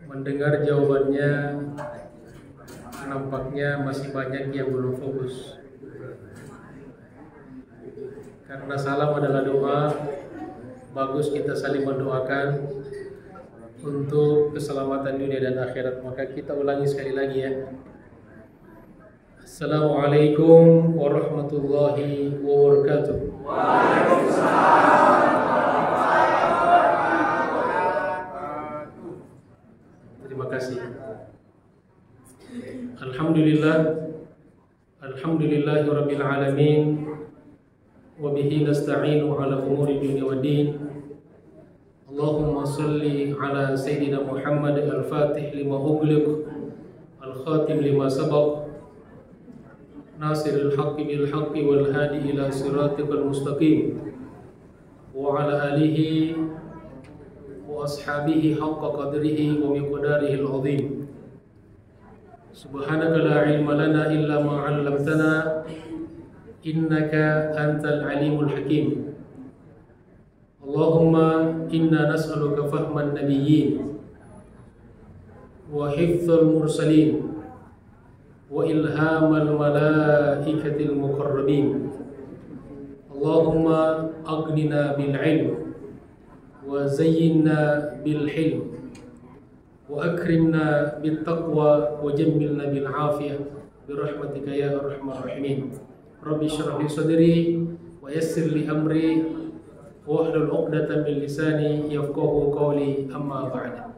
Mendengar jawabannya, nampaknya masih banyak yang belum fokus. Karena salam adalah doa, bagus kita saling mendoakan untuk keselamatan dunia dan akhirat. Maka kita ulangi sekali lagi ya. Assalamualaikum warahmatullahi wabarakatuh. Terima kasih. Alhamdulillahirabbil alamin. Wabihi nasta'inu ala umuri dunya waddin. Allahumma salli ala Sayyidina Muhammad al-Fatih lima ughliq al-khatim lima sabaq nasiril haqqi bil haqqi wal hadi ila siratikal mustaqim wa ala alihi wa ashabihi haqqa qadrihi wa miqdarihi al-azim. Subhanaka la ilma lana illa ma 'allamtana innaka antal alimul hakim. Allahumma inna nas'aluka fahman nabiyyin wa hifdzal mursalin wa ilhamal malaikatil muqarrabin. Allahumma aghnina bil ilm wa zayyinna bil hilm wa akrimna bit taqwa wa jammilna bil afiyah birahmatika ya arhamar rahimin. Rabbi shrah li sadri wa yassir li amri wahlul 'uqdatam min lisani yafqahu qawli, amma ba'd.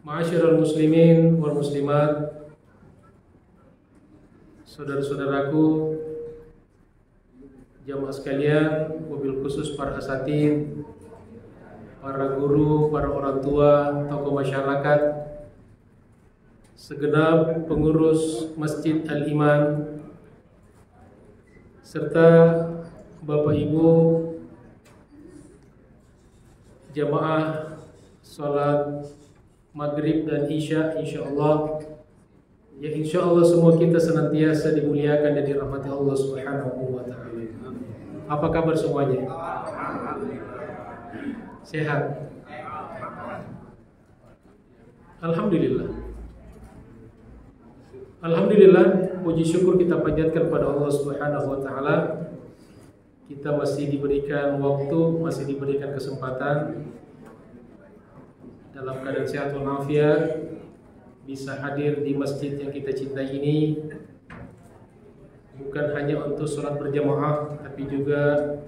Ma'asyiral muslimin wal muslimat, saudara-saudaraku jamaah sekalian, wabil khusus para asatidz, para guru, para orang tua, tokoh masyarakat, segenap pengurus Masjid Al-Iman, serta Bapak Ibu jamaah salat Maghrib dan Isya, insyaallah. Ya insyaallah semua kita senantiasa dimuliakan dan dirahmati Allah Subhanahu wa taala. Apa kabar semuanya? Sehat? Alhamdulillah, puji syukur kita panjatkan pada Allah Subhanahu wa taala. Kita masih diberikan waktu, masih diberikan kesempatan dalam keadaan sehat walafiat bisa hadir di masjid yang kita cintai ini, bukan hanya untuk sholat berjamaah, tapi juga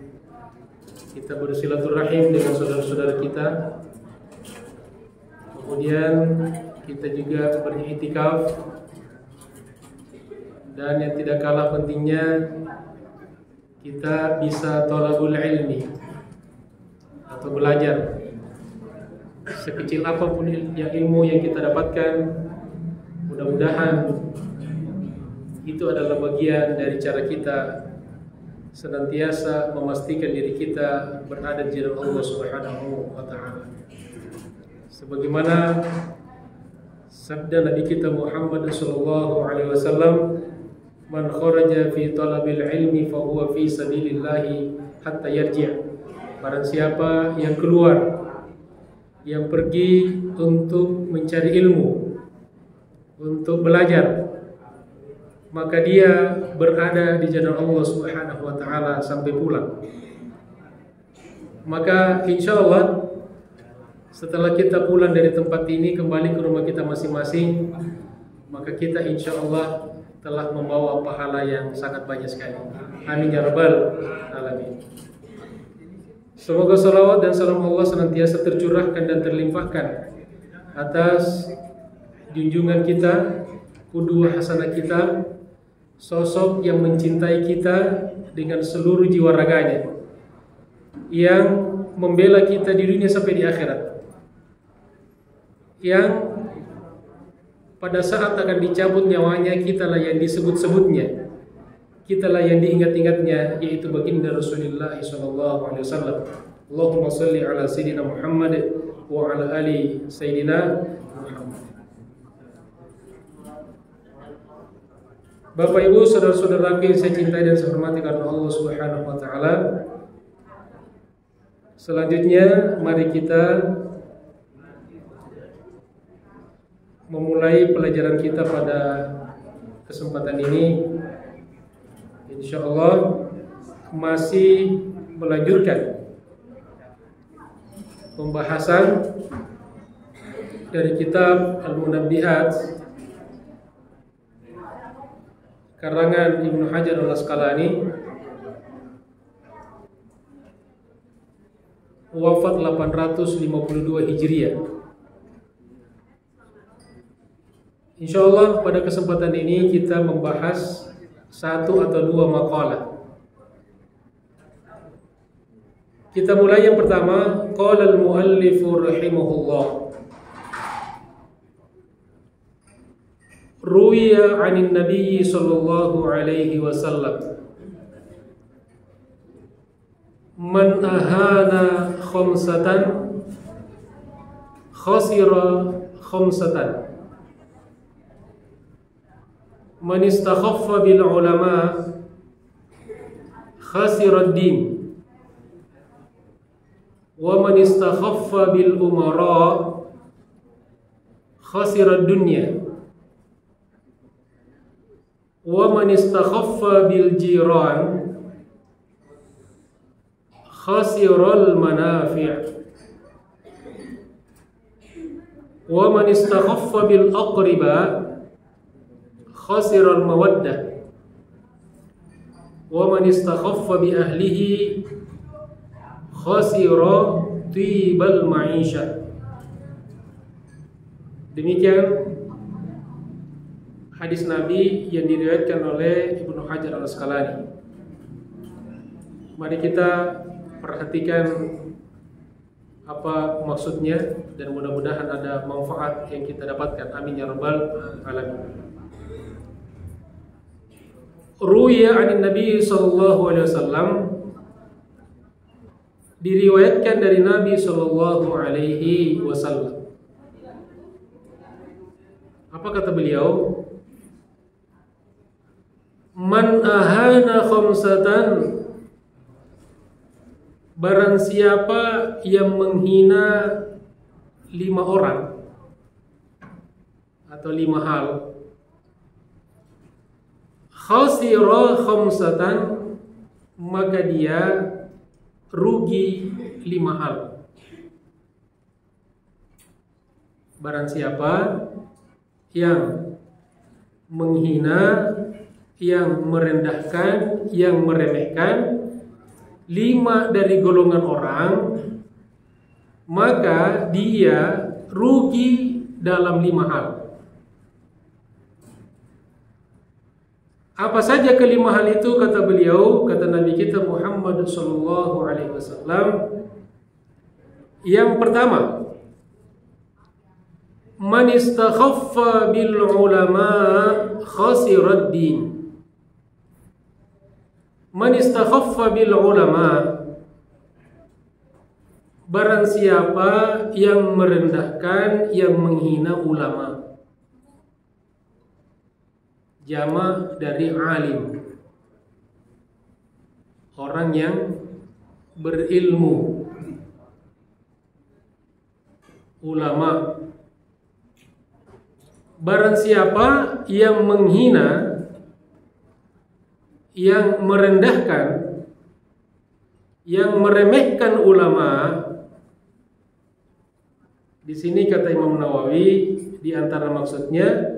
kita bersilaturahim dengan saudara-saudara kita. Kemudian kita juga beriktikaf. Dan yang tidak kalah pentingnya, kita bisa thalabul ilmi atau belajar. Sekecil apapun yang ilmu yang kita dapatkan, mudah-mudahan itu adalah bagian dari cara kita senantiasa memastikan diri kita berada di jalan Allah Subhanahu wa taala. Sebagaimana sabda Nabi kita Muhammad sallallahu alaihi wasallam, man kharaja fi talabil ilmi fa huwa fi sabilillahi hatta yarji'. Barang siapa yang keluar, yang pergi untuk mencari ilmu, untuk belajar, maka dia berada di jalan Allah Subhanahu wa taala sampai pulang. Maka insyaallah setelah kita pulang dari tempat ini kembali ke rumah kita masing-masing, maka kita insyaallah telah membawa pahala yang sangat banyak sekali. Amin ya rabbal alamin. Semoga salawat dan salam Allah senantiasa tercurahkan dan terlimpahkan atas junjungan kita, qudwah hasanah kita, sosok yang mencintai kita dengan seluruh jiwa raganya, yang membela kita di dunia sampai di akhirat, yang pada saat akan dicabut nyawanya kitalah yang disebut-sebutnya, kitalah yang diingat-ingatnya, yaitu baginda Rasulullah sallallahu alaihi wasallam. Allahumma shalli ala sayyidina Muhammad wa ala ali sayyidina Muhammad. Bapak Ibu, saudara-saudara yang saya cintai dan saya hormati karena Allah Subhanahu wa taala. Selanjutnya mari kita memulai pelajaran kita pada kesempatan ini. Insyaallah masih melanjutkan pembahasan dari kitab Al-Munabbihat karangan Ibnu Hajar Al-Asqalani, wafat 852 Hijriah. Insyaallah pada kesempatan ini kita membahas satu atau dua maqalah. Kita mulai yang pertama, qala al-muallif rahimahullah. Ruwiya 'anil Nabi sallallahu alaihi wasallam man ahana khamsatan khasira khamsatan man istakhaffa bil ulama khasira ad-din wa man istakhaffa bil umara khasira ad-dunya wa man istakhaffa bil jiran khasiral manafi' wa man istakhaffa bil aqriba khasiral mawaddah wa man istakhaffa bi ahlihi khasira tibal ma'isha. Demikian hadis Nabi yang diriwayatkan oleh Ibnu Hajar Al-Asqalani. Mari kita perhatikan apa maksudnya dan mudah-mudahan ada manfaat yang kita dapatkan. Amin ya rabbal alamin. Ruwiya 'anil Nabi sallallahu alaihi wasallam, diriwayatkan dari Nabi sallallahu alaihi wasallam. Apa kata beliau? Man ahana khamsatan, barang siapa yang menghina 5 orang atau 5 hal, khasira khamsatan, maka dia rugi 5 hal. Barang siapa yang menghina, yang merendahkan, yang meremehkan 5 dari golongan orang, maka dia rugi dalam 5 hal. Apa saja kelima hal itu? Kata beliau, kata Nabi kita Muhammad sallallahu alaihi wasallam. Yang pertama, man istakhaffa bil ulama khasirad din. Man istakhaffa bil ulama, barang siapa yang merendahkan, yang menghina ulama. Jama' dari alim, orang yang berilmu. Ulama, barang siapa yang menghina, yang merendahkan, yang meremehkan ulama. Di sini kata Imam Nawawi, di antara maksudnya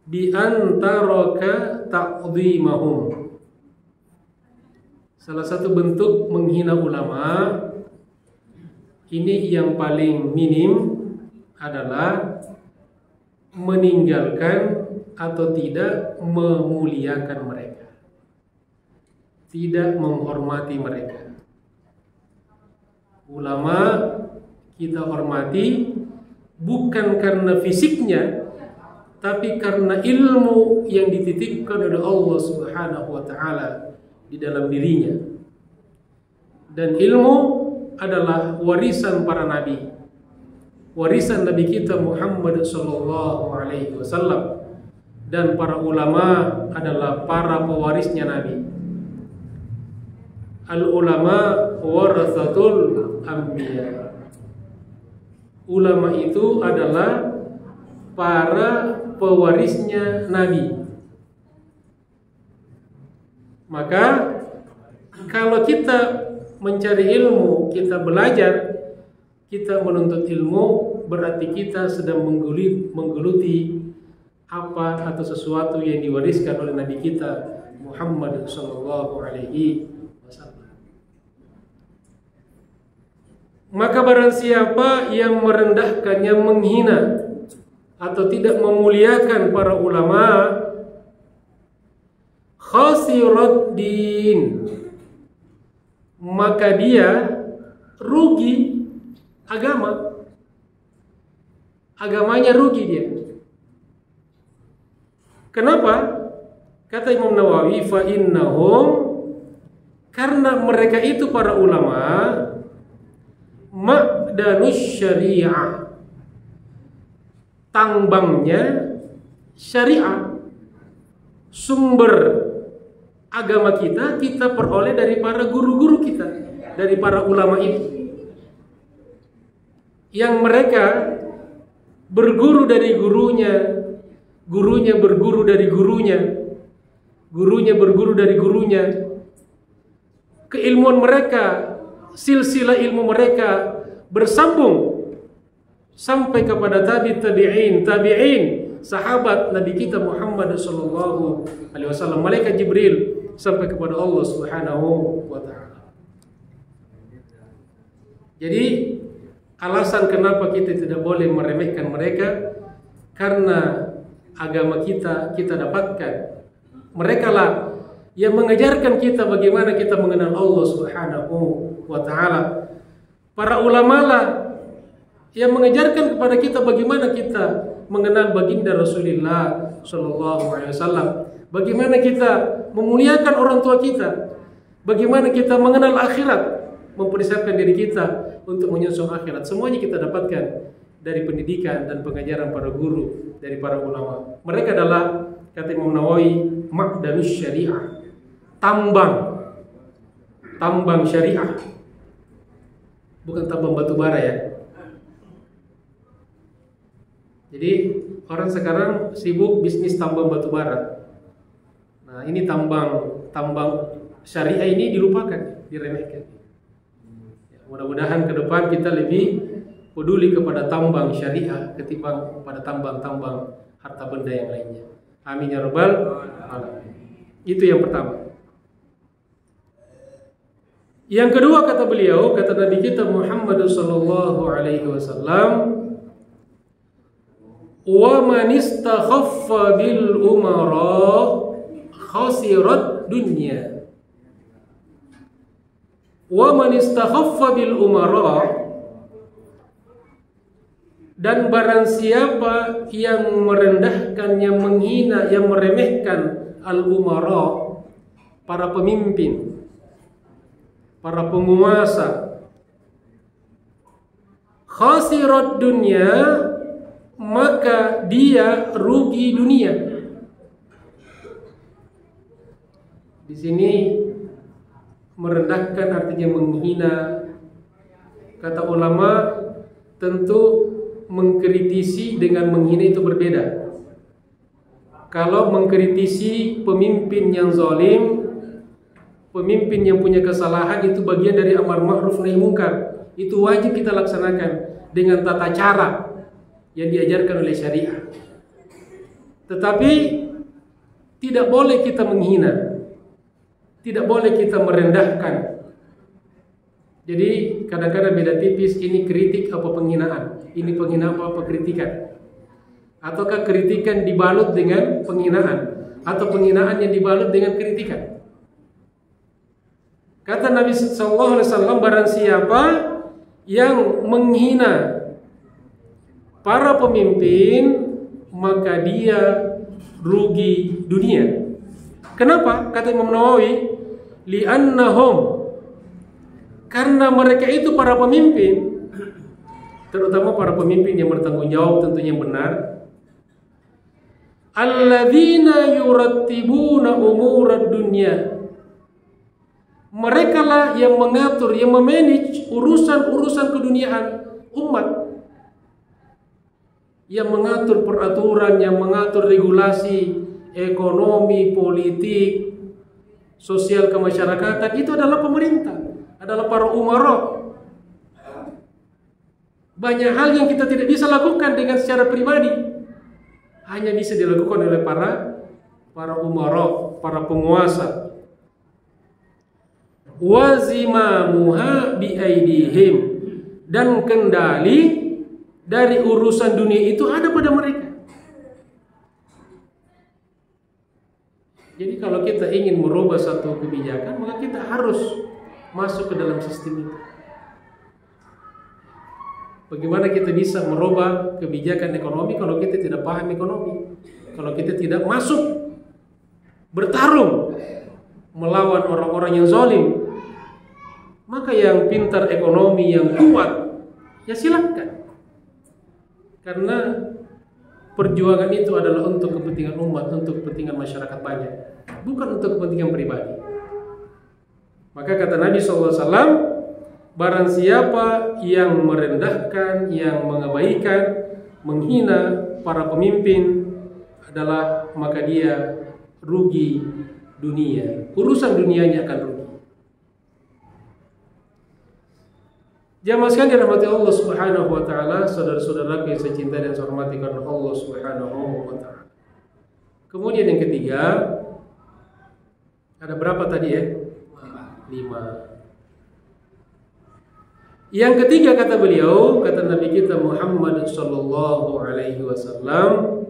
bi antaraka ta'dhimahum. Salah satu bentuk menghina ulama ini yang paling minim adalah meninggalkan atau tidak memuliakan mereka, tidak menghormati mereka. Ulama kita hormati bukan karena fisiknya, tapi karena ilmu yang dititipkan oleh Allah Subhanahu wa taala di dalam dirinya. Dan ilmu adalah warisan para nabi. Warisan Nabi kita Muhammad sallallahu alaihi wasallam. dan para ulama adalah para pewarisnya Nabi. Al-ulama warathatul anbiya. Ulama itu adalah para pewarisnya Nabi. Maka kalau kita mencari ilmu, kita belajar, kita menuntut ilmu, berarti kita sedang menggeluti apa atau sesuatu yang diwariskan oleh Nabi kita Muhammad sallallahu alaihi wasallam. Maka barang siapa yang merendahkan, yang menghina atau tidak memuliakan para ulama, khasirat din, maka dia rugi agama. Agamanya rugi dia. Kenapa? Kata Imam Nawawi, fa innahum, karena mereka itu para ulama, ma'danus syariah, tambangnya syariah. Sumber agama kita peroleh dari para guru-guru kita, dari para ulama itu, yang mereka berguru dari gurunya, gurunya berguru dari gurunya, gurunya berguru dari gurunya. Keilmuan mereka, silsilah ilmu mereka bersambung sampai kepada tabi'in, sahabat Nabi kita Muhammad sallallahu alaihi wasallam, malaikat Jibril, sampai kepada Allah Subhanahu wa taala. Jadi alasan kenapa kita tidak boleh meremehkan mereka, karena agama kita dapatkan. Mereka lah yang mengajarkan kita bagaimana kita mengenal Allah Subhanahu wa taala. Para ulama lah yang mengajarkan kepada kita bagaimana kita mengenal baginda Rasulullah sallallahu alaihi wasallam, bagaimana kita memuliakan orang tua kita, bagaimana kita mengenal akhirat, mempersiapkan diri kita untuk menyusul akhirat. Semuanya kita dapatkan dari pendidikan dan pengajaran para guru, dari para ulama. Mereka adalah, kata Imam Nawawi, ma'danus syariah, tambang syariah, bukan tambang batu bara ya. Jadi orang sekarang sibuk bisnis tambang batu bara. Nah, ini tambang syariah ini dilupakan, diremehkan. Mudah-mudahan ke depan kita lebih peduli kepada tambang syariah ketimbang pada tambang-tambang harta benda yang lainnya. Amin ya rabbal alamin. Itu yang pertama. Yang kedua, kata beliau, kata Nabi kita Muhammad sallallahu alaihi wasallam, wa man istakhaffa bil umara khasirat dunya. Wa man istakhaffa bil umara, dan barang siapa yang merendahkan, yang menghina, yang meremehkan al-umara, para pemimpin, para penguasa, khasirat dunya, maka dia rugi dunia. Di sini merendahkan artinya menghina. Kata ulama, tentu mengkritisi dengan menghina itu berbeda. Kalau mengkritisi pemimpin yang zalim, pemimpin yang punya kesalahan, itu bagian dari amar ma'ruf nahi munkar. Itu wajib kita laksanakan dengan tata cara yang diajarkan oleh syariah. Tetapi tidak boleh kita menghina, tidak boleh kita merendahkan. Jadi kadang-kadang beda tipis, ini kritik apa penghinaan, ini penghinaan apa kritikan, ataukah kritikan dibalut dengan penghinaan, atau penghinaan yang dibalut dengan kritikan. Kata Nabi SAW, barang siapa yang menghina para pemimpin, maka dia rugi dunia. Kenapa? Kata Imam Nawawi, li'annahum, karena mereka itu para pemimpin, terutama para pemimpin yang bertanggung jawab, tentunya yang benar, alladzina yurattibuna umurad dunya. Mereka lah yang mengatur, yang memanage urusan-urusan keduniaan umat. Yang mengatur peraturan, yang mengatur regulasi ekonomi, politik, sosial kemasyarakatan, itu adalah pemerintah, adalah para umara. Banyak hal yang kita tidak bisa lakukan dengan secara pribadi, hanya bisa dilakukan oleh para umara, para penguasa. Wazimamuha biaidihim, dan kendali dari urusan dunia itu ada pada mereka. Jadi kalau kita ingin merubah satu kebijakan, maka kita harus masuk ke dalam sistem itu. Bagaimana kita bisa merubah kebijakan ekonomi kalau kita tidak paham ekonomi? Kalau kita tidak masuk bertarung melawan orang-orang yang zalim, maka yang pintar ekonomi, yang kuat, ya silakan. Karena perjuangan itu adalah untuk kepentingan umat, untuk kepentingan masyarakat banyak, bukan untuk kepentingan pribadi. Maka kata Nabi SAW, barang siapa yang merendahkan, yang mengabaikan, menghina para pemimpin adalah, maka dia rugi dunia. Urusan dunianya akan rugi. Jamaah sekalian dirahmati Allah Subhanahu wa taala, saudara-saudaraku yang saya cintai dan saya hormati karena Allah Subhanahu wa taala. Kemudian yang ketiga, ada berapa tadi ya? 5. Yang ketiga kata beliau, kata Nabi kita Muhammad sallallahu alaihi wasallam,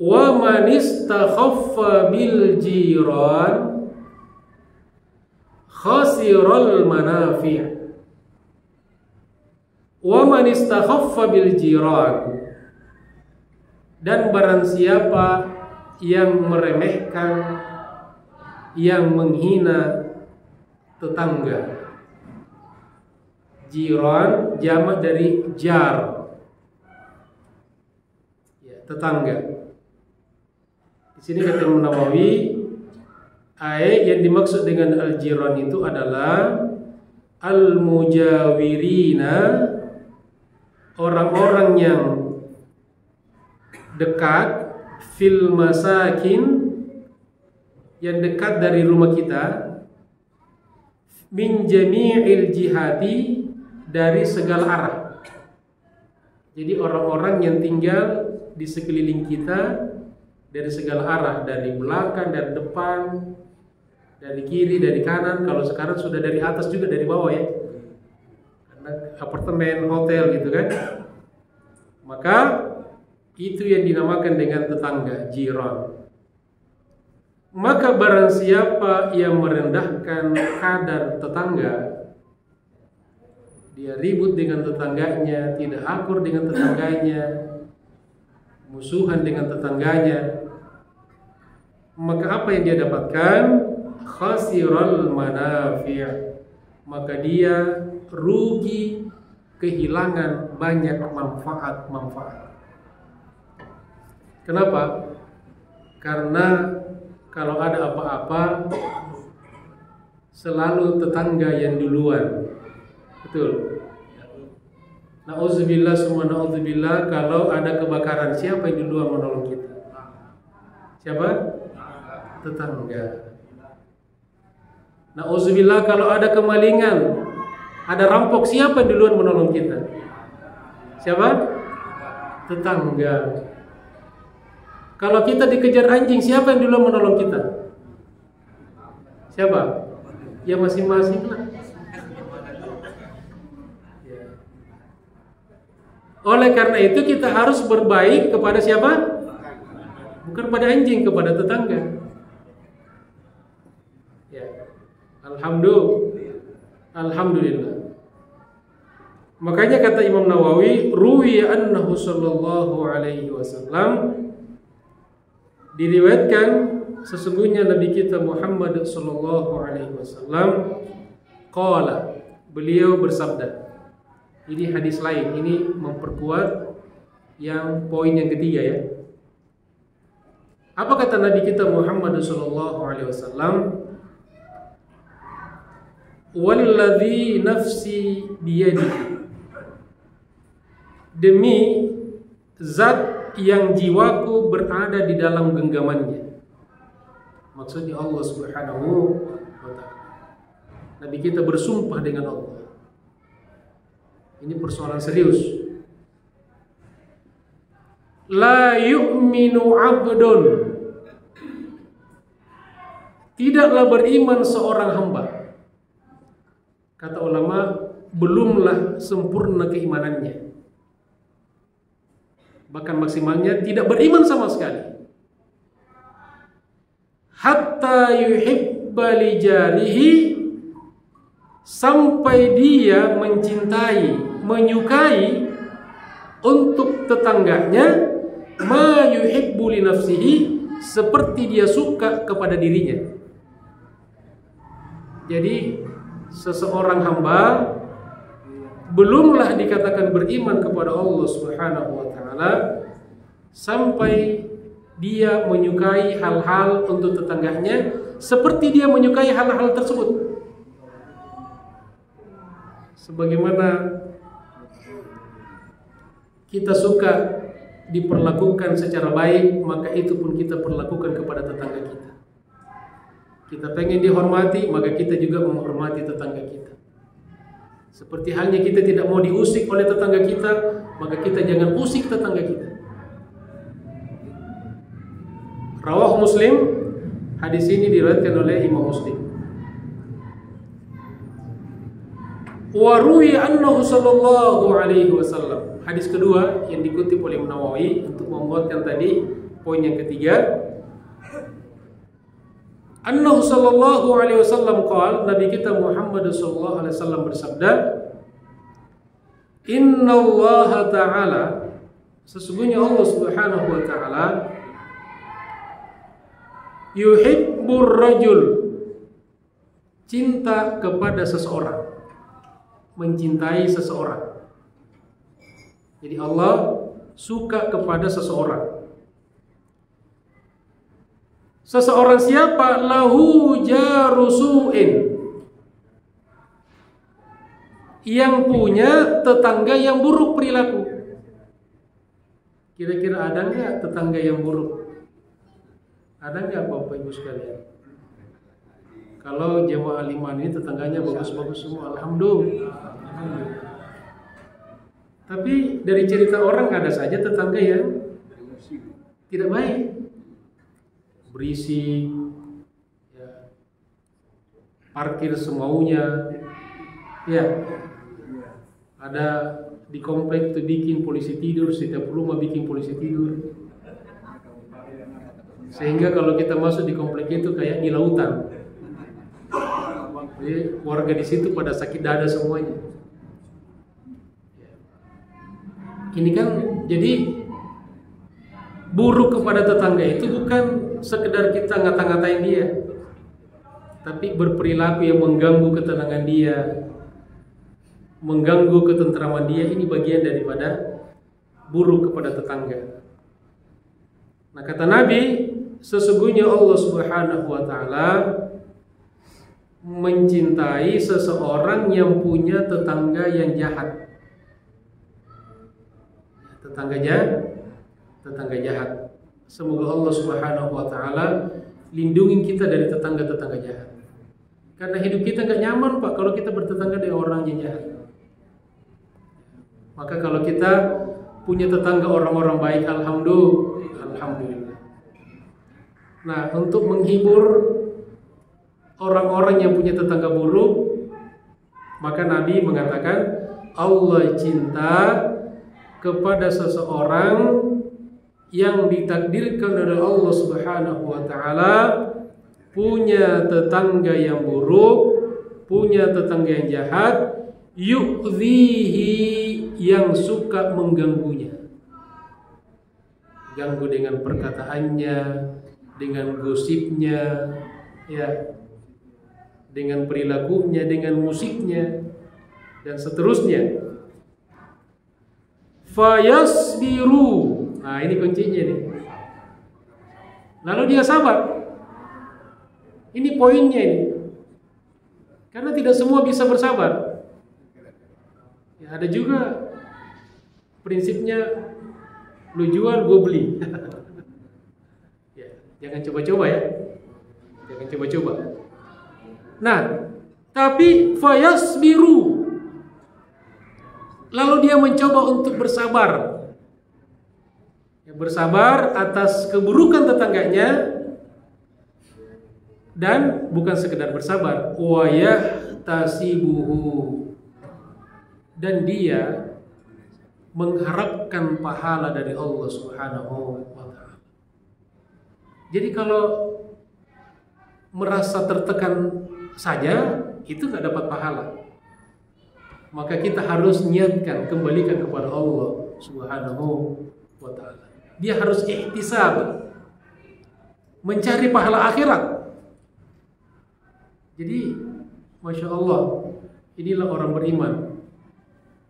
wa man istakhaffa bil jiran khasiral manafi'. Wa man istakhaffa bil jiran, dan barang siapa yang meremehkan, yang menghina tetangga. Jiran jamak dari jar, ya, tetangga. Di sini kata Imam Nawawi, ayat yang dimaksud dengan al-jiran itu adalah al-mujawirina, orang-orang yang dekat, fil masakin, yang dekat dari rumah kita, min jami'il jihati, dari segala arah. Jadi orang-orang yang tinggal di sekeliling kita dari segala arah, dari belakang, dari depan, dari kiri, dari kanan. Kalau sekarang sudah dari atas juga, dari bawah ya, apartemen, hotel gitu kan. Maka itu yang dinamakan dengan tetangga, jiran. Maka barang siapa yang merendahkan kadar tetangga, dia ribut dengan tetangganya, tidak akur dengan tetangganya, musuhan dengan tetangganya, maka apa yang dia dapatkan? Khasiral manafi', maka dia rugi, kehilangan banyak manfaat-manfaat. Kenapa? Karena kalau ada apa-apa selalu tetangga yang duluan. Betul. Na'udzubillah, semua na'udzubillah, kalau ada kebakaran siapa yang duluan menolong kita? Siapa? Tetangga. Na'udzubillah, kalau ada kemalingan, ada rampok, siapa yang duluan menolong kita? Siapa? Tetangga. Kalau kita dikejar anjing, siapa yang duluan menolong kita? Siapa? Ya masing-masing lah. Oleh karena itu kita harus berbaik kepada siapa? Bukan pada anjing, kepada tetangga. Ya. Alhamdulillah. Makanya kata Imam Nawawi, ruwiya annahu sallallahu alaihi wasallam, diriwayatkan sesungguhnya Nabi kita Muhammad sallallahu alaihi wasallam qala, beliau bersabda. Ini hadis lain, ini memperkuat yang poin yang ketiga ya. Apa kata Nabi kita Muhammad sallallahu alaihi wasallam? Walladzi nafsi biyadihi, demi zat yang jiwaku berada di dalam genggamannya. Maksudnya Allah Subhanahu wa ta'ala. Nabi kita bersumpah dengan Allah. Ini persoalan serius. La yu'minu 'abdun, tidaklah beriman seorang hamba. Kata ulama, belumlah sempurna keimanannya. Bahkan maksimalnya tidak beriman sama sekali. Hatta yuhibba li jarihi, sampai dia mencintai, menyukai untuk tetangganya ma yuhibbu li nafsihi, seperti dia suka kepada dirinya. Jadi seseorang hamba belumlah dikatakan beriman kepada Allah Subhanahu wa ta'ala sampai dia menyukai hal-hal untuk tetangganya seperti dia menyukai hal-hal tersebut. Sebagaimana kita suka diperlakukan secara baik, maka itu pun kita perlakukan kepada tetangga kita. Kita pengen dihormati, maka kita juga menghormati tetangga kita. Seperti halnya kita tidak mau diusik oleh tetangga kita, maka kita jangan usik tetangga kita. Rawah Muslim, hadis ini diriwayatkan oleh Imam Muslim. Wa ruwiya annahu sallallahu alaihi wasallam. Hadis kedua yang dikutip oleh Nawawi untuk membuatkan tadi poin yang ketiga. Annahu sallallahu alaihi wasallam qala, Nabi kita Muhammad sallallahu alaihi wasallam bersabda, Innallaha ta'ala, sesungguhnya Allah Subhanahu wa ta'ala yuhibbur rajul, cinta kepada seseorang, mencintai seseorang. Jadi Allah suka kepada seseorang. Seseorang siapa? Lahu jarusu'in, yang punya tetangga yang buruk perilaku. Kira-kira ada nggak tetangga yang buruk? Ada nggak Bapak Ibu sekalian? Kalau jemaah Al-Iman ini tetangganya bagus-bagus semua, alhamdulillah. Tapi dari cerita orang ada saja tetangga yang tidak baik, berisik, ya, parkir semaunya, ya. Ada di komplek tuh bikin polisi tidur, setiap rumah bikin polisi tidur. Sehingga kalau kita masuk di komplek itu kayak di lautan. Jadi warga di situ pada sakit dada semuanya. Ini kan jadi buruk kepada tetangga itu bukan sekedar kita ngata-ngatain dia, tapi berperilaku yang mengganggu ketenangan dia, mengganggu ketentraman dia. Ini bagian daripada buruk kepada tetangga. Nah, kata Nabi, sesungguhnya Allah Subhanahu wa ta'ala mencintai seseorang yang punya tetangga yang jahat. Tetangga jahat. Semoga Allah Subhanahu wa ta'ala lindungi kita dari tetangga-tetangga jahat. Karena hidup kita gak nyaman Pak kalau kita bertetangga dengan orang yang jahat. Maka kalau kita punya tetangga orang-orang baik, alhamdulillah. Nah, untuk menghibur orang-orang yang punya tetangga buruk, maka Nabi mengatakan Allah cinta kepada seseorang yang ditakdirkan oleh Allah Subhanahu wa ta'ala punya tetangga yang buruk, punya tetangga yang jahat, yu'dhihi, yang suka mengganggunya. Ganggu dengan perkataannya, dengan gosipnya, ya, dengan perilakunya, dengan musiknya, dan seterusnya. Fayasbiru. Nah, ini kuncinya nih. Lalu dia sabar. Ini poinnya ini. Karena tidak semua bisa bersabar. Ya, ada juga prinsipnya lu jual gue beli. Ya, jangan coba-coba ya. Jangan coba-coba. Nah, tapi fayasbiru. Lalu dia mencoba untuk bersabar. Ya, bersabar atas keburukan tetangganya. Dan bukan sekedar bersabar, wa yahtasibuhu, dan dia mengharapkan pahala dari Allah Subhanahu wa ta'ala. Jadi kalau merasa tertekan saja itu nggak dapat pahala. Maka kita harus niatkan, kembalikan kepada Allah Subhanahu wa ta'ala. Dia harus ihtisab, mencari pahala akhirat. Jadi, Masya Allah, inilah orang beriman.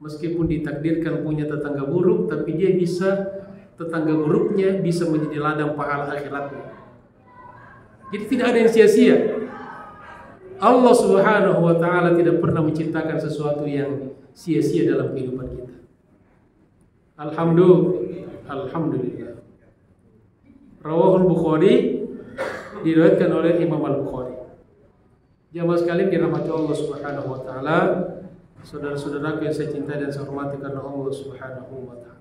Meskipun ditakdirkan punya tetangga buruk, tapi dia bisa, tetangga buruknya bisa menjadi ladang pahala akhiratnya. Jadi tidak ada yang sia-sia. Allah Subhanahu wa ta'ala tidak pernah menciptakan sesuatu yang sia-sia dalam kehidupan kita. Alhamdulillah. Rawahul Bukhari, diriwayatkan oleh Imam Al-Bukhari. Jamaah sekalian dirahmati Allah Subhanahu wa ta'ala, saudara-saudaraku yang saya cintai dan saya hormati karena Allah Subhanahu wa ta'ala.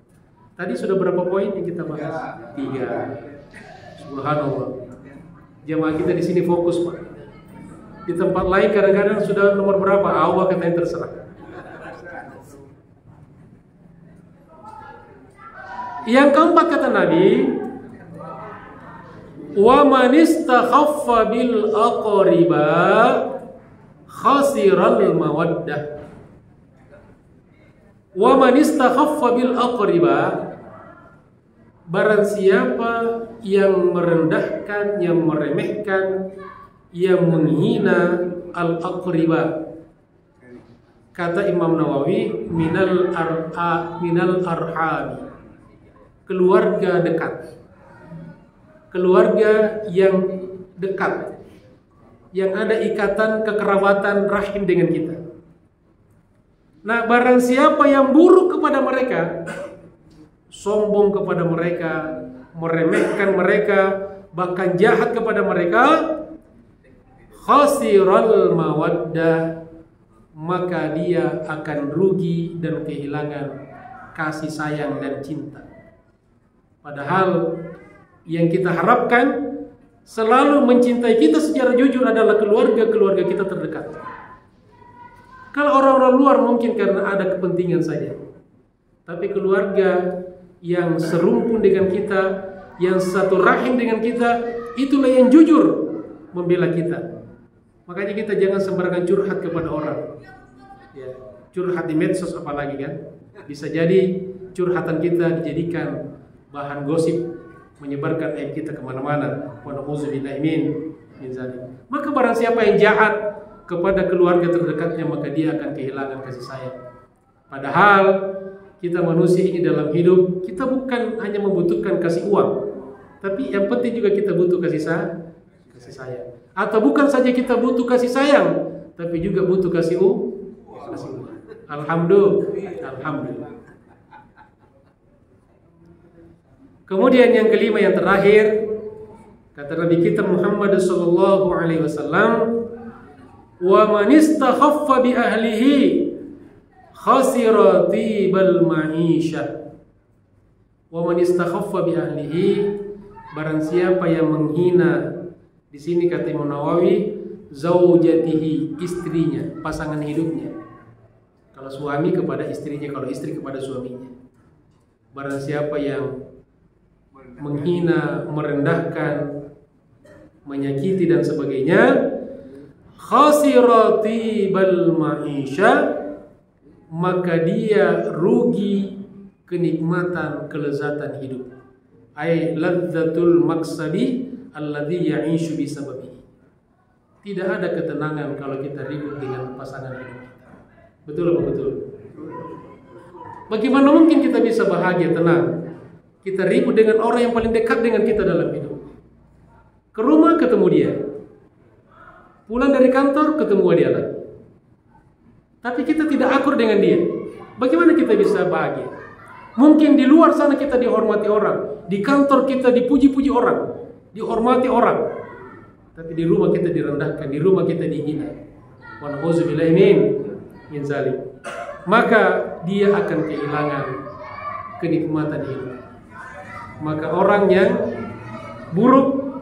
Tadi sudah berapa poin yang kita bahas? 3. Subhanallah. Jamaah kita di sini fokus, Pak. Di tempat lain kadang-kadang sudah nomor berapa? Allah katanya terserah. Yang keempat kata Nabi, wa man istakhaffa bil aqriba khasiral mawaddah. Wa man istakhaffa bil aqriba, barang siapa yang merendahkan, yang meremehkan, yang menghina al aqriba, kata Imam Nawawi, minal arhami, keluarga dekat, keluarga yang dekat, yang ada ikatan kekerabatan rahim dengan kita. Nah, barang siapa yang buruk kepada mereka, sombong kepada mereka, meremehkan mereka, bahkan jahat kepada mereka, khasiral mawaddah, maka dia akan rugi dan kehilangan kasih sayang dan cinta. Padahal yang kita harapkan selalu mencintai kita secara jujur adalah keluarga-keluarga kita terdekat. Kalau orang-orang luar mungkin karena ada kepentingan saja. Tapi keluarga yang serumpun dengan kita, yang satu rahim dengan kita, itulah yang jujur membela kita. Makanya kita jangan sembarangan curhat kepada orang. Ya, curhat di medsos apalagi kan. Bisa jadi curhatan kita dijadikan bahan gosip, menyebarkan aib kita kemana-mana. Wa na'udzubillahi min zalik. Maka barang siapa yang jahat kepada keluarga terdekatnya, maka dia akan kehilangan kasih sayang. Padahal kita manusia ini dalam hidup, kita bukan hanya membutuhkan kasih uang, tapi yang penting juga kita butuh kasih sayang. Atau bukan saja kita butuh kasih sayang, tapi juga butuh kasih uang. Alhamdulillah. Kemudian yang kelima, yang terakhir, kata Nabi kita Muhammad sallallahu alaihi wasallam, wa man istakhaffa bi ahlihi khasira tibal ma'isha. Wa man istakhaffa bi ahlihi, barang siapa yang menghina, di sini kata Imam Nawawi, zaujatihi, istrinya, pasangan hidupnya. Kalau suami kepada istrinya, kalau istri kepada suaminya. Barang siapa yang menghina, merendahkan, menyakiti dan sebagainya, khasirati bal ma'isha, maka dia rugi kenikmatan, kelezatan hidup. Ay ladzatul maqsadi alladhi ya'ishu bisababihi. Tidak ada ketenangan kalau kita ribut dengan pasangan hidup kita. Betul apa betul? Bagaimana mungkin kita bisa bahagia, tenang? Kita ribut dengan orang yang paling dekat dengan kita dalam hidup. Ke rumah ketemu dia. Pulang dari kantor ketemu dia lagi. Tapi kita tidak akur dengan dia. Bagaimana kita bisa bahagia? Mungkin di luar sana kita dihormati orang, di kantor kita dipuji-puji orang, dihormati orang. Tapi di rumah kita direndahkan, di rumah kita dihina. Wa na'udzubillahi min zalim. Maka dia akan kehilangan kenikmatan hidup. Maka orang yang buruk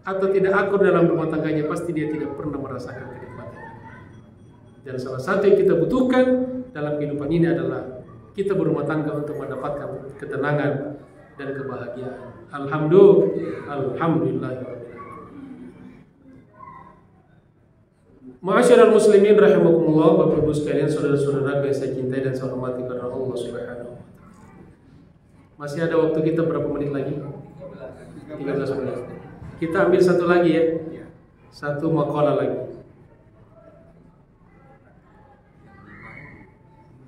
atau tidak akur dalam rumah tangganya pasti dia tidak pernah merasakan kenikmatan. Dan salah satu yang kita butuhkan dalam kehidupan ini adalah kita berumah tangga untuk mendapatkan ketenangan dan kebahagiaan. Alhamdulillah. Ma'asyiral muslimin rahimakumullah, Bapak Ibu sekalian, saudara-saudara yang saya cintai dan saya hormati karena Allah Subhanahu wa taala. Masih ada waktu kita berapa menit lagi? 13 menit. Kita ambil satu lagi ya. Satu makalah lagi.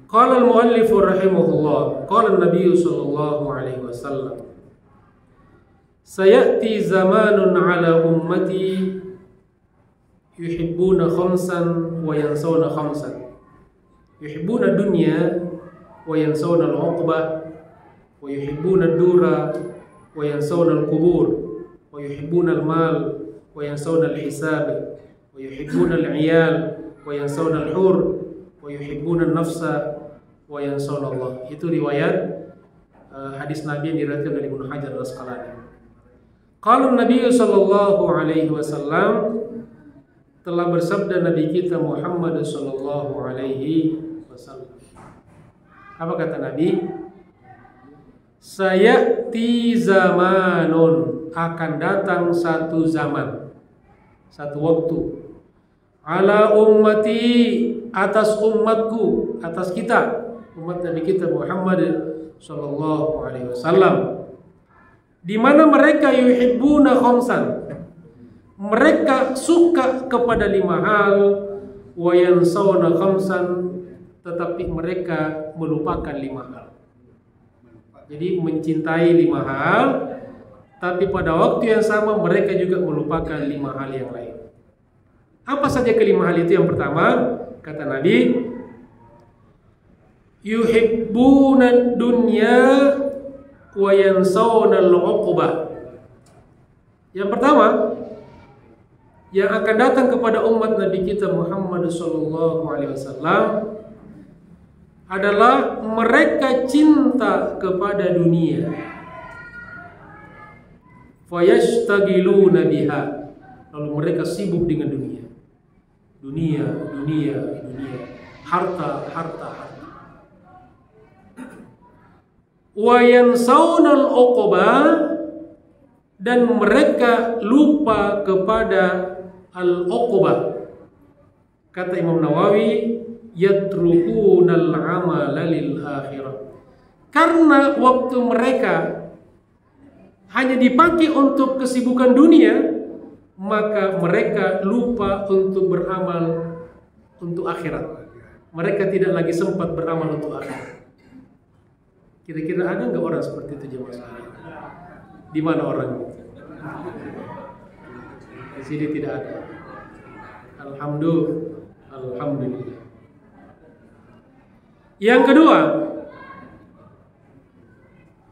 Qala al-muallif rahimahullah, qala an-nabiy sallallahu alaihi wasallam, sayati zamanun ala ummati yuhibbuna khamsan wa yansawna khamsan. Yuhibbuna dunya wa yansawna al-uqbah, wa yuhibbuna ad-dura wa yansawna al-qubur, wa yuhibbuna al-mal wa yansawna al-hisab, wa yuhibbuna al-'iyal wa yansawna al-hur, wa yuhibbuna an-nafsa wa yansawna Allah. Itu riwayat hadis Nabi yang diriwayatkan oleh Ibnu Hajar Al-Asqalani. Qala Nabi sallallahu alaihi wasallam, telah bersabda Nabi kita Muhammad sallallahu alaihi wasallam. Apa kata Nabi? Sayati zamanun, akan datang satu zaman, satu waktu, ala ummati, atas umatku, atas kita, umat Nabi kita Muhammad sallallahu alaihi wasallam, di mana mereka yuhibbuna khamsan, mereka suka kepada 5 hal, wa yansawna khamsan, tetapi mereka melupakan 5 hal. Jadi mencintai 5 hal, tapi pada waktu yang sama mereka juga melupakan 5 hal yang lain. Apa saja kelima hal itu? Yang pertama, kata Nabi, yuhibbuna dunya wa yansawna al-uqbah. Yang pertama yang akan datang kepada umat Nabi kita Muhammad sallallahu alaihi wasallam adalah mereka cinta kepada dunia. Fayashtagiluna biha, lalu mereka sibuk dengan dunia. Dunia, harta. Wa yansawna al-uqbah, dan mereka lupa kepada al-uqbah. Kata Imam Nawawi, yatrukuna al-amala lil akhirah. Karena waktu mereka hanya dipakai untuk kesibukan dunia, maka mereka lupa untuk beramal untuk akhirat. Mereka tidak lagi sempat beramal untuk akhirat. Kira-kira ada nggak orang seperti itu jemaah sekalian? Di mana orangnya? Di sini tidak ada. Alhamdulillah. Yang kedua,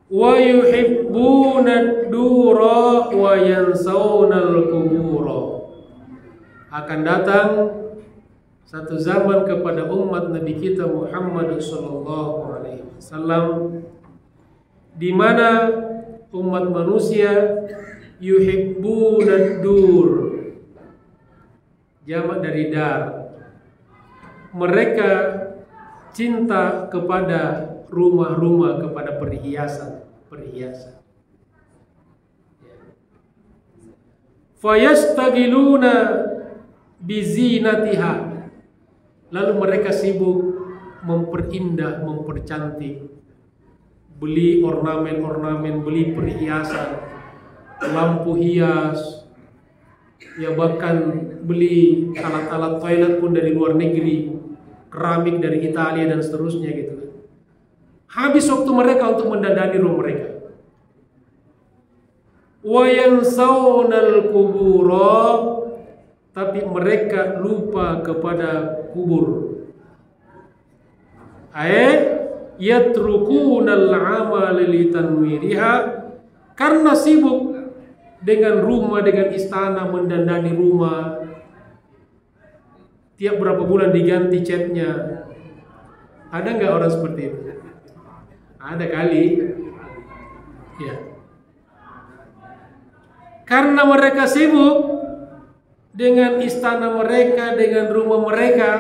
wa yuhibbuna ad-dura wa yansawna al-qubura. Akan datang satu zaman kepada umat Nabi kita Muhammad sallallahu alaihi wasallam, di mana umat manusia yuhibbuna ad-dur, jamak dari dar. Mereka cinta kepada rumah-rumah, kepada perhiasan. Fayastagiluna bizinatiha, lalu mereka sibuk memperindah, mempercantik, beli ornamen-ornamen, beli perhiasan, lampu hias, ya bahkan beli alat-alat toilet pun dari luar negeri, keramik dari Italia dan seterusnya gitu. Habis waktu mereka untuk mendandani rumah mereka. wa yansawnal qubura, tapi mereka lupa kepada kubur. Yatrukunal amal litanwiriha, karena sibuk dengan rumah, dengan istana, mendandani rumah. Tiap berapa bulan diganti catnya. Ada nggak orang seperti itu? Ada kali. Ya. Karena mereka sibuk dengan istana mereka, dengan rumah mereka,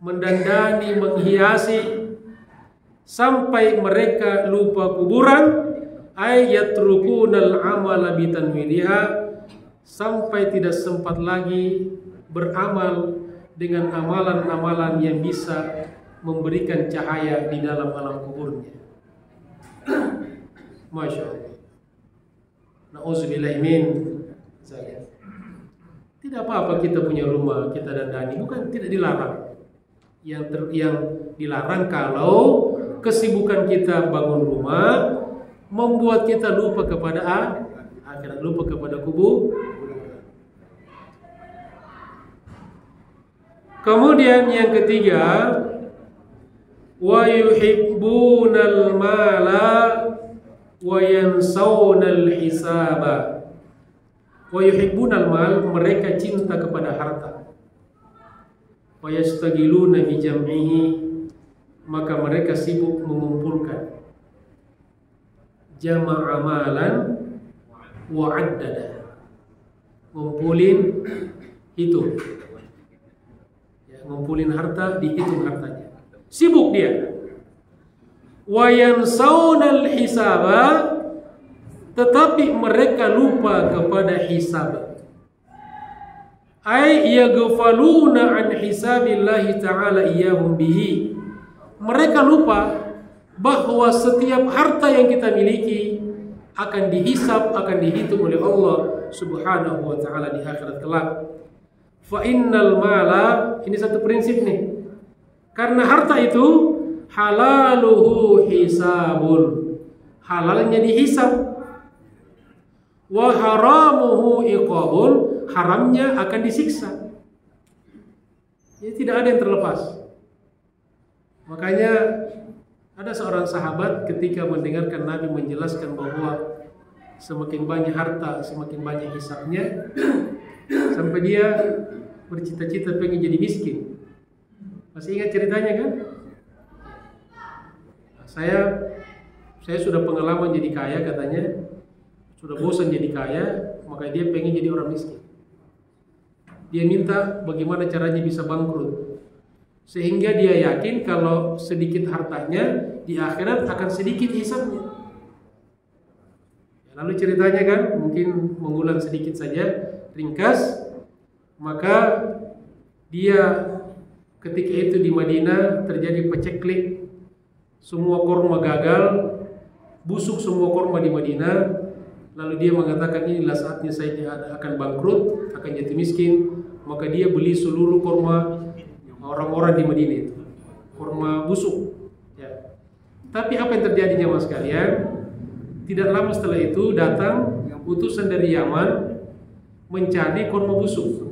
mendandani, menghiasi, sampai mereka lupa kuburan. Yatrukunal amala bitanwiriha, sampai tidak sempat lagi beramal dengan amalan-amalan yang bisa memberikan cahaya di dalam alam kuburnya. Masya Allah. Na'udzubillah min zalik. Tidak apa-apa kita punya rumah, kita dandani, bukan, tidak dilarang. Yang dilarang kalau kesibukan kita bangun rumah membuat kita lupa kepada akhirat, lupa kepada kubur. Kemudian yang ketiga, wa yuhibbunal mala wa yansawnal hisaba. Wa yuhibbunal mal, mereka cinta kepada harta. Wa yastagiluna bi jam'ihi, maka mereka sibuk mengumpulkan. Jama'a amalan wa addada, ngumpulin, hitung. Ya, ngumpulin harta, dihitung hartanya. Sibuk dia. Wa yansawnal hisaba, tetapi mereka lupa kepada hisab. Ay yaghfaluna an hisabillahi ta'ala iyyahum bihi. Mereka lupa bahwa setiap harta yang kita miliki akan dihisab, akan dihitung oleh Allah Subhanahu wa ta'ala di akhirat kelak. Fa innal mala, ini satu prinsip nih. Karena harta itu halaluhu hisabun, halalnya dihisab. Wa haramuhu iqabun, haramnya akan disiksa. Jadi tidak ada yang terlepas. Makanya ada seorang sahabat ketika mendengarkan Nabi menjelaskan bahwa semakin banyak harta, semakin banyak hisabnya, sampai dia bercita-cita pengen jadi miskin. Masih ingat ceritanya kan? Saya sudah pengalaman jadi kaya katanya, sudah bosan jadi kaya, maka dia pengen jadi orang miskin. Dia minta bagaimana caranya bisa bangkrut. Sehingga dia yakin kalau sedikit hartanya di akhirat akan sedikit hisabnya. Lalu ceritanya kan, mungkin mengulang sedikit saja, ringkas. Maka dia ketika itu di Madinah terjadi paceklik, semua korma gagal, busuk semua korma di Madinah. Lalu dia mengatakan inilah saatnya saya akan bangkrut, akan jatuh miskin. Maka dia beli seluruh korma orang-orang di Madinah itu, kurma busuk. Ya. Tapi apa yang terjadi jemaah sekalian? Tidak lama setelah itu datang utusan dari Yaman mencari kurma busuk.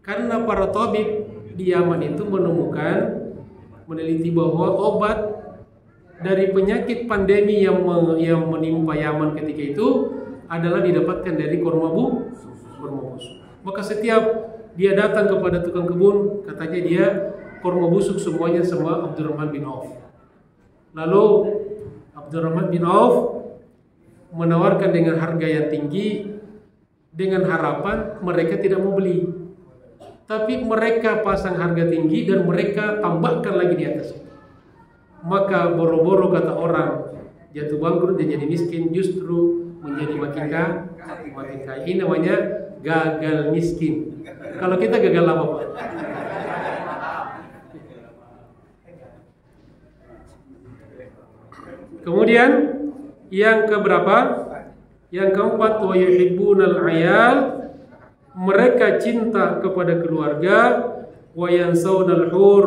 Karena para tabib di Yaman itu menemukan, meneliti bahwa obat dari penyakit pandemi yang menimpa Yaman ketika itu adalah didapatkan dari kurma busuk. Maka setiap dia datang kepada tukang kebun, katanya dia kurma busuk semuanya sama Abdurrahman bin Auf. Lalu Abdurrahman bin Auf menawarkan dengan harga yang tinggi dengan harapan mereka tidak mau beli. Tapi mereka pasang harga tinggi dan mereka tambahkan lagi di atas. Maka boro-boro kata orang jatuh bangkrut dan jadi miskin justru menjadi makin kaya. Ini namanya gagal miskin. Kalau kita gagal apa Pak? Kemudian yang keberapa? Yang keempat, wa yuhibbunal ayal, mereka cinta kepada keluarga, wa yansawnal hur,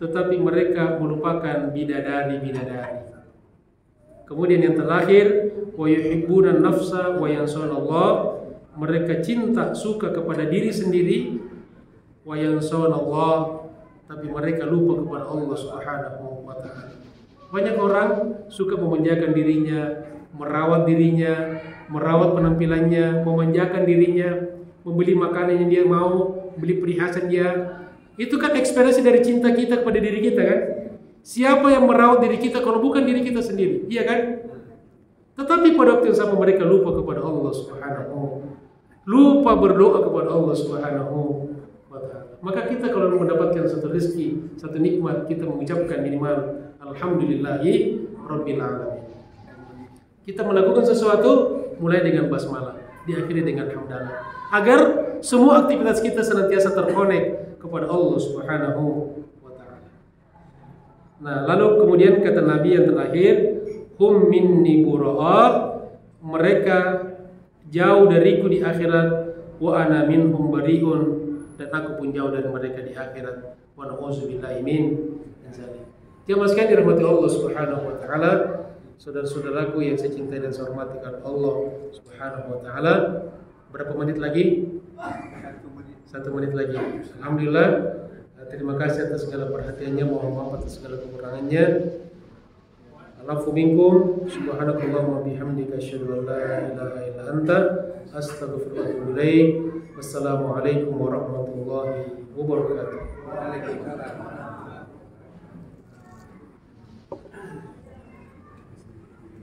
tetapi mereka melupakan bidadari-bidadari. Kemudian yang terakhir, wa yuhibbuna nafsa wa yansawna Allah, mereka cinta suka kepada diri sendiri, wa yansawna Allah, tapi mereka lupa kepada Allah Subhanahu wa taala. Banyak orang suka memanjakan dirinya, merawat dirinya, merawat penampilannya, memanjakan dirinya, membeli makanan yang dia mau, beli perhiasan dia. Itu kan ekspresi dari cinta kita kepada diri kita kan? Siapa yang merawat diri kita kalau bukan diri kita sendiri? Iya kan? Tetapi pada waktu yang sama mereka lupa kepada Allah Subhanahu, lupa berdoa kepada Allah Subhanahu wa taala. Maka kita kalau mendapatkan satu rezeki, satu nikmat, kita mengucapkan minimal alhamdulillahi rabbil alamin. Kita melakukan sesuatu mulai dengan basmalah, diakhiri dengan hamdalah, agar semua aktivitas kita senantiasa terkonek kepada Allah Subhanahu wa taala. Nah, lalu kemudian kata Nabi yang terakhir, hum minni bura'a, mereka jauh dariku di akhirat, wa ana minhum bari'un, dan aku pun jauh dari mereka di akhirat, wa na'udzubillahi min dzalik. Jemaah sekalian dirahmati Allah Subhanahu wa taala, saudara-saudaraku yang saya cintai dan saya hormati karena Allah Subhanahu wa taala. Berapa menit lagi? 1 menit lagi. Alhamdulillah. Terima kasih atas segala perhatiannya, mohon maaf atas segala kekurangannya. Alafu minkum, subhanakallahumma bihamdika asyhadu an la ilaha illa anta astaghfiruka wa atubu ilaik. Wassalamualaikum warahmatullahi wabarakatuh.